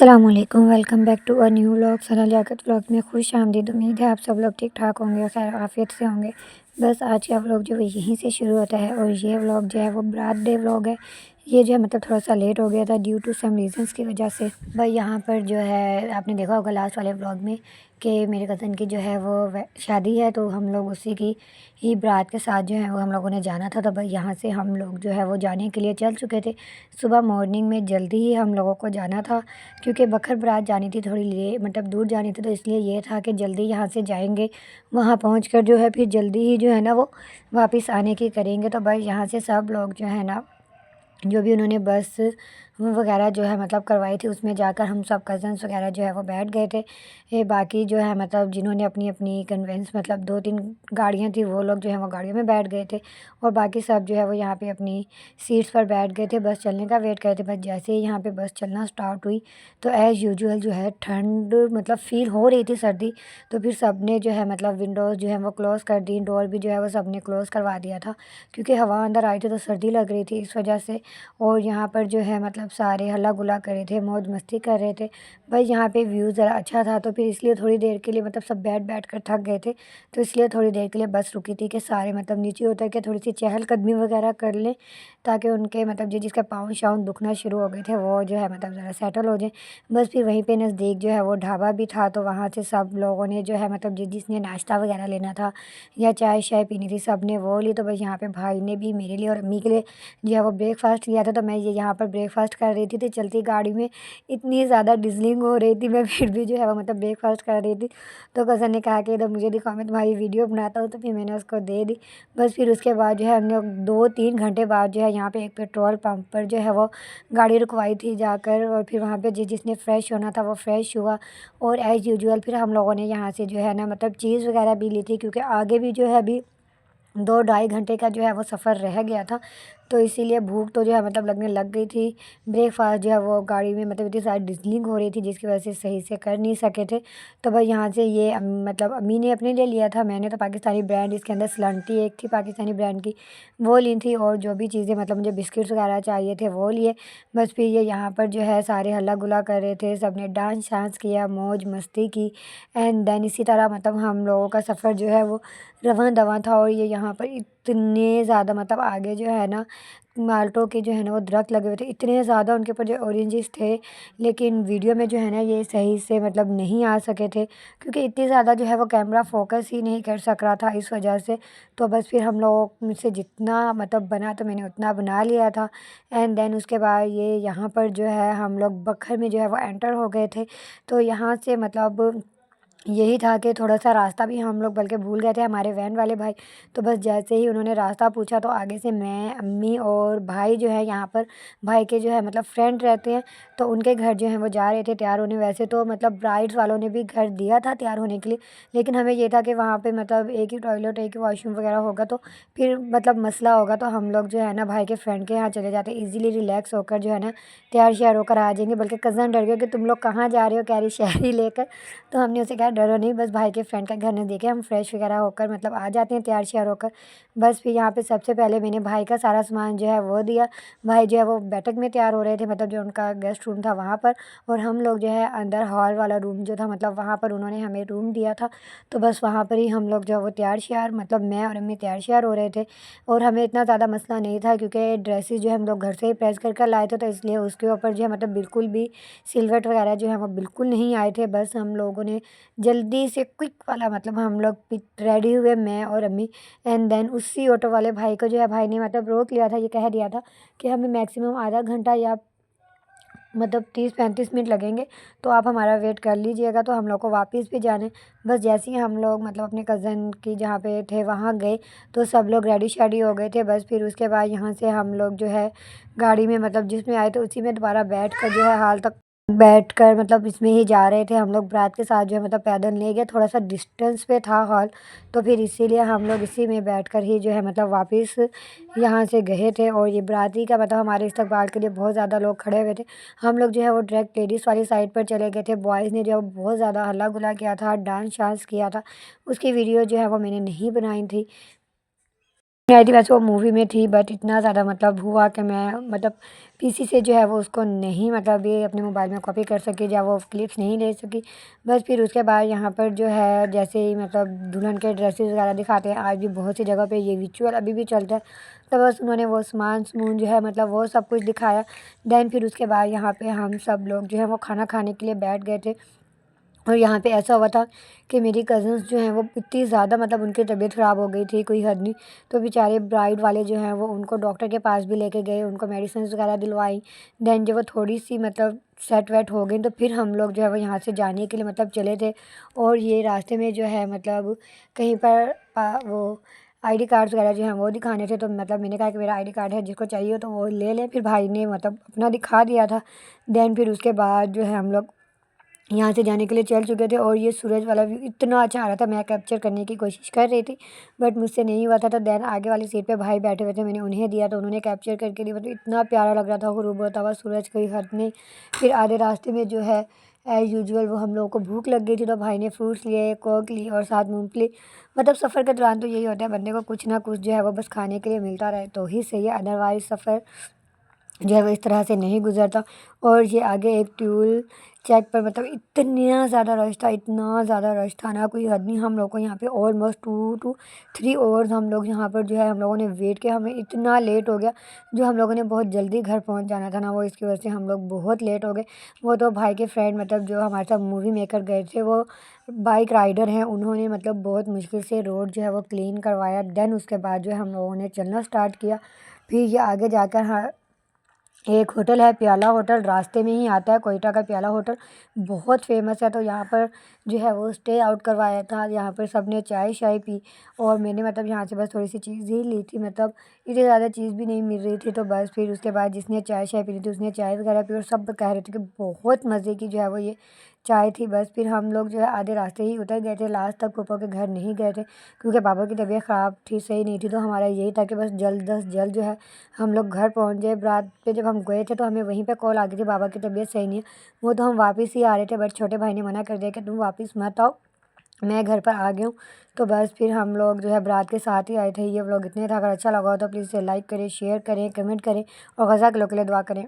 अस्सलामुअलैकुम, welcome back to a new vlog. Sana Liaqat vlog में खुश आमदीद। उम्मीद है आप सब लोग ठीक ठाक होंगे और खैर आफियत से होंगे। बस आज का व्लॉग जो है यहीं से शुरू होता है और ये व्लॉग जो है वो रात डे व्लॉग है। ये जो है मतलब थोड़ा सा लेट हो गया था ड्यू टू सम रीज़न्स की वजह से। भाई यहाँ पर जो है आपने देखा होगा लास्ट वाले व्लॉग में कि मेरे कज़न की जो है वो शादी है, तो हम लोग उसी की ही बारात के साथ जो है वो हम लोगों ने जाना था। तो भाई यहाँ से हम लोग जो है वो जाने के लिए चल चुके थे। सुबह मॉर्निंग में जल्दी ही हम लोगों को जाना था क्योंकि बखर बारात जानी थी, थोड़ी ले मतलब दूर जानी थी, तो इसलिए ये था कि जल्दी यहाँ से जाएंगे, वहाँ पहुँच जो है फिर जल्दी ही जो है ना वो वापस आने की करेंगे। तो भाई यहाँ से सब लोग जो है ना, जो भी उन्होंने बस वगैरह जो है मतलब करवाई थी, उसमें जाकर हम सब कज़न्स वगैरह जो है वो बैठ गए थे। बाकी जो है मतलब जिन्होंने अपनी अपनी कन्वेंस मतलब 2-3 गाड़ियाँ थी, वो लोग जो है वो गाड़ियों में बैठ गए थे और बाकी सब जो है वो यहाँ पे अपनी सीट्स पर बैठ गए थे, बस चलने का वेट कर रहे थे। बस जैसे ही यहाँ पे बस चलना स्टार्ट हुई तो एज़ यूजुअल जो है ठंड मतलब फ़ील हो रही थी, सर्दी। तो फिर सब ने जो है मतलब विंडोज़ जो है वो क्लोज़ कर दी, डोर भी जो है वो सब ने क्लोज़ करवा दिया था क्योंकि हवा अंदर आई थी तो सर्दी लग रही थी इस वजह से। और यहाँ पर जो है मतलब सारे हल्ला गुल्ला कर रहे थे, मौज मस्ती कर रहे थे। भाई यहाँ पे व्यू ज़रा अच्छा था, तो फिर इसलिए थोड़ी देर के लिए मतलब सब बैठ बैठ कर थक गए थे, तो इसलिए थोड़ी देर के लिए बस रुकी थी कि सारे मतलब नीचे उतर के थोड़ी सी चहलकदमी वगैरह कर लें, ताकि उनके मतलब जिसके पाँव शाँव दुखना शुरू हो गए थे वो जो है मतलब ज़रा सेटल हो जाए। बस फिर वहीं पे नज़दीक जो है वो ढाबा भी था, तो वहाँ से सब लोगों ने जो है मतलब जिसने नाश्ता वगैरह लेना था या चाय शाय पीनी थी, सब ने वो ली। तो बस यहाँ पे भाई ने भी मेरे लिए और अम्मी के लिए जो है वो ब्रेकफ़ास्ट लिया था, तो मैं ये यहाँ पर ब्रेकफ़ास्ट कर रही थी। तो चलती गाड़ी में इतनी ज़्यादा डिज़लिंग हो रही थी, मैं फिर भी जो है वो मतलब ब्रेकफ़ास्ट कर रही थी। तो कज़न ने कहा कि इधर मुझे दिखाओ, मैं तुम्हारी वीडियो बनाता हूँ, तो फिर मैंने उसको दे दी। बस फिर उसके बाद जो है हमने 2-3 घंटे बाद जो है यहाँ पे एक पेट्रोल पंप पर जो है वो गाड़ी रुकवाई थी जाकर, और फिर वहाँ पे जिसने फ़्रेश होना था वो फ़्रेश हुआ। और एज़ यूजुअल फिर हम लोगों ने यहाँ से जो है ना मतलब चीज़ वगैरह भी ली थी क्योंकि आगे भी जो है अभी 2 ढाई घंटे का जो है वो सफ़र रह गया था, तो इसीलिए भूख तो जो है मतलब लगने लग गई थी। ब्रेकफ़ास्ट जो है वो गाड़ी में मतलब इतनी सारी डिज़लिंग हो रही थी जिसकी वजह से सही से कर नहीं सके थे। तो भाई यहाँ से ये मतलब अम्मी ने अपने लिए लिया था, मैंने तो पाकिस्तानी ब्रांड, इसके अंदर स्लंटी एक थी पाकिस्तानी ब्रांड की, वो ली थी। और जो भी चीज़ें मतलब मुझे बिस्किट्स वगैरह चाहिए थे वो लिए। बस फिर ये यहाँ पर जो है सारे हल्ला गुल्ला कर रहे थे, सब ने डांस शांस किया, मौज मस्ती की। एंड देन इसी तरह मतलब हम लोगों का सफ़र जो है वो रवां दवां था। और ये यहाँ पर इतने ज़्यादा मतलब आगे जो है ना माल्टों के जो है ना वो दरख्त लगे हुए थे, इतने ज़्यादा उनके ऊपर जो ऑरेंजेस थे, लेकिन वीडियो में जो है ना ये सही से मतलब नहीं आ सके थे क्योंकि इतनी ज़्यादा जो है वो कैमरा फोकस ही नहीं कर सक रहा था इस वजह से। तो बस फिर हम लोगों मुझसे जितना मतलब बना तो मैंने उतना बना लिया था। एंड देन उसके बाद ये यहाँ पर जो है हम लोग बखर में जो है वो एंटर हो गए थे। तो यहाँ से मतलब यही था कि थोड़ा-सा रास्ता भी हम लोग बल्कि भूल गए थे, हमारे वैन वाले भाई। तो बस जैसे ही उन्होंने रास्ता पूछा तो आगे से मैं, अम्मी और भाई जो है यहाँ पर भाई के जो है मतलब फ्रेंड रहते हैं, तो उनके घर जो हैं वो जा रहे थे तैयार होने। वैसे तो मतलब ब्राइड्स वालों ने भी घर दिया था तैयार होने के लिए, लेकिन हमें ये था कि वहाँ पे मतलब एक ही टॉयलेट, एक ही वॉशरूम वगैरह होगा तो फिर मतलब मसला होगा, तो हम लोग जो है ना भाई के फ्रेंड के यहाँ चले जाते, ईज़िली रिलैक्स होकर जो है ना तैयार-श्यार होकर आ जाएँगे। बल्कि कज़न डर गए कि तुम लोग कहाँ जा रहे हो कैरी शैरी लेकर? तो हमने उसे कहा डरो नहीं, बस भाई के फ्रेंड का घर नज़दीक है, हम फ्रेश वगैरह होकर मतलब आ जाते हैं तैयार श्यार होकर। बस फिर यहाँ पे सबसे पहले मैंने भाई का सारा सामान जो है वो दिया। भाई जो है वो बैठक में तैयार हो रहे थे, मतलब जो उनका गेस्ट रूम था वहाँ पर, और हम लोग जो है अंदर हॉल वाला रूम जो था मतलब वहाँ पर उन्होंने हमें रूम दिया था। तो बस वहाँ पर ही हम लोग जो है वो तैयार श्यार मतलब मैं और अम्मी तैयार श्यार हो रहे थे। और हमें इतना ज़्यादा मसला नहीं था क्योंकि ड्रेसेस जो है हम लोग घर से ही प्रेस कर कर लाए थे, तो इसलिए उसके ऊपर जो है मतलब बिल्कुल भी सिलवट वगैरह जो है वो बिल्कुल नहीं आए थे। बस हम लोगों ने जल्दी से क्विक वाला मतलब हम लोग रेडी हुए, मैं और अम्मी। एंड देन उसी ऑटो वाले भाई को जो है भाई ने मतलब रोक लिया था, ये कह दिया था कि हमें मैक्सिमम आधा घंटा या मतलब 30-35 मिनट लगेंगे, तो आप हमारा वेट कर लीजिएगा। तो हम लोग को वापस भी जाना है। बस जैसे ही हम लोग मतलब अपने कज़न की जहाँ पे थे वहाँ गए, तो सब लोग रेडी शेडी हो गए थे। बस फिर उसके बाद यहाँ से हम लोग जो है गाड़ी में मतलब जिसमें आए थे उसी में दोबारा बैठ कर जो है हाल तक बैठकर मतलब इसमें ही जा रहे थे हम लोग बारात के साथ जो है मतलब पैदल नहीं गए, थोड़ा-सा डिस्टेंस पे था हॉल, तो फिर इसीलिए हम लोग इसी में बैठकर ही जो है मतलब वापस यहाँ से गए थे। और ये बाराती का मतलब हमारे इस्तकबाल के लिए बहुत ज़्यादा लोग खड़े हुए थे। हम लोग जो है वो डायरेक्ट लेडीज़ वाली साइड पर चले गए थे। बॉयज़ ने जो है बहुत ज़्यादा हल्ला-गुल्ला किया था, डांस शांस किया था, उसकी वीडियो जो है वो मैंने नहीं बनाई थी। आई थी, वैसे वो मूवी में थी, बट इतना ज़्यादा मतलब हुआ कि मैं मतलब पीसी से जो है वो उसको नहीं मतलब ये अपने मोबाइल में कॉपी कर सकी या वो क्लिप्स नहीं ले सकी। बस फिर उसके बाद यहाँ पर जो है जैसे ही मतलब दुल्हन के ड्रेसेस वगैरह दिखाते हैं, आज भी बहुत सी जगह पे ये रिचुअल अभी भी चलता है। तो बस उन्होंने वो सामान-समून जो है मतलब वो सब कुछ दिखाया। देन फिर उसके बाद यहाँ पे हम सब लोग जो है वो खाना खाने के लिए बैठ गए थे। और यहाँ पे ऐसा हुआ था कि मेरी कज़िन्स जो हैं वो इतनी ज़्यादा मतलब उनकी तबीयत ख़राब हो गई थी, कोई हद नहीं। तो बेचारे ब्राइड वाले जो हैं वो उनको डॉक्टर के पास भी लेके गए, उनको मेडिसिन्स वगैरह दिलवाई। देन जब वो थोड़ी-सी मतलब सेट वेट हो गई तो फिर हम लोग जो है वो यहाँ से जाने के लिए मतलब चले थे। और ये रास्ते में जो है मतलब कहीं पर वो आईडी कार्ड्स वगैरह जो हैं वो दिखाने थे। तो मतलब मैंने कहा कि मेरा आईडी कार्ड है, जिसको चाहिए हो तो वो ले लें। फिर भाई ने मतलब अपना दिखा दिया था। देन फिर उसके बाद जो है हम लोग यहाँ से जाने के लिए चल चुके थे। और ये सूरज वाला व्यू इतना अच्छा आ रहा था, मैं कैप्चर करने की कोशिश कर रही थी, बट मुझसे नहीं हुआ था। तो देन आगे वाली सीट पे भाई बैठे हुए थे, मैंने उन्हें दिया तो उन्होंने कैप्चर करके दिया। मतलब इतना प्यारा लग रहा था गुरूब होता हुआ सूरज, कोई हद नहीं। फिर आधे रास्ते में जो है एज़ यूजुअल वो हम लोगों को भूख लग गई थी, तो भाई ने फ्रूट्स लिए, कोक ली और साथ मूँगफली। मतलब सफ़र के दौरान तो यही होता है, बंदे को कुछ ना कुछ जो है वो बस खाने के लिए मिलता रहे तो ही सही है, अदरवाइज़ सफ़र जो है वो इस तरह से नहीं गुज़रता। और ये आगे एक ट्यूल चेक पर मतलब इतना ज़्यादा रश था, इतना ज़्यादा रश था ना कोई हद नहीं। हम लोग को यहाँ पे ऑलमोस्ट 2 टू 3 आवर्स हम लोग यहाँ पर जो है हम लोगों ने वेट किया। हमें इतना लेट हो गया, जो हम लोगों ने बहुत जल्दी घर पहुँच जाना था ना, वो इसकी वजह से हम लोग बहुत लेट हो गए। वो तो भाई के फ्रेंड मतलब जो हमारे साथ मूवी मेकर गए थे, वो बाइक राइडर हैं, उन्होंने मतलब बहुत मुश्किल से रोड जो है वो क्लीन करवाया। देन उसके बाद जो है हम लोगों ने चलना स्टार्ट किया। फिर ये आगे जाकर हाँ एक होटल है प्याला होटल, रास्ते में ही आता है कोयटा का प्याला होटल, बहुत फेमस है। तो यहाँ पर जो है वो स्टे आउट करवाया था। यहाँ पर सब ने चाय शाय पी और मैंने मतलब यहाँ से बस थोड़ी सी चीज़ ही ली थी, मतलब इतनी ज़्यादा चीज़ भी नहीं मिल रही थी। तो बस फिर उसके बाद जिसने चाय शाय पी ली थी उसने चाय वगैरह पी और सब कह रहे थे कि बहुत मज़े की जो है वो ये चाय थी। बस फिर हम लोग जो है आधे रास्ते ही उतर गए थे, लास्ट तक फूफा के घर नहीं गए थे क्योंकि पापा की तबीयत ख़राब थी, सही नहीं थी। तो हमारा यही था कि बस जल्द से जल्द जो है हम लोग घर पहुँच जाए। रात पे जब हम गए थे तो हमें वहीं पे कॉल आ गई थी, बाबा की तबीयत सही नहीं है। वो तो हम वापस ही आ रहे थे, बट छोटे भाई ने मना कर दिया कि तुम वापस मत आओ, मैं घर पर आ गया हूँ। तो बस फिर हम लोग जो है बारात के साथ ही आए थे। ये व्लॉग इतने था, अगर अच्छा लगा हो तो प्लीज़ इसे लाइक करें, शेयर करें, कमेंट करें और गज़ा के लोग के लिए दुआ करें।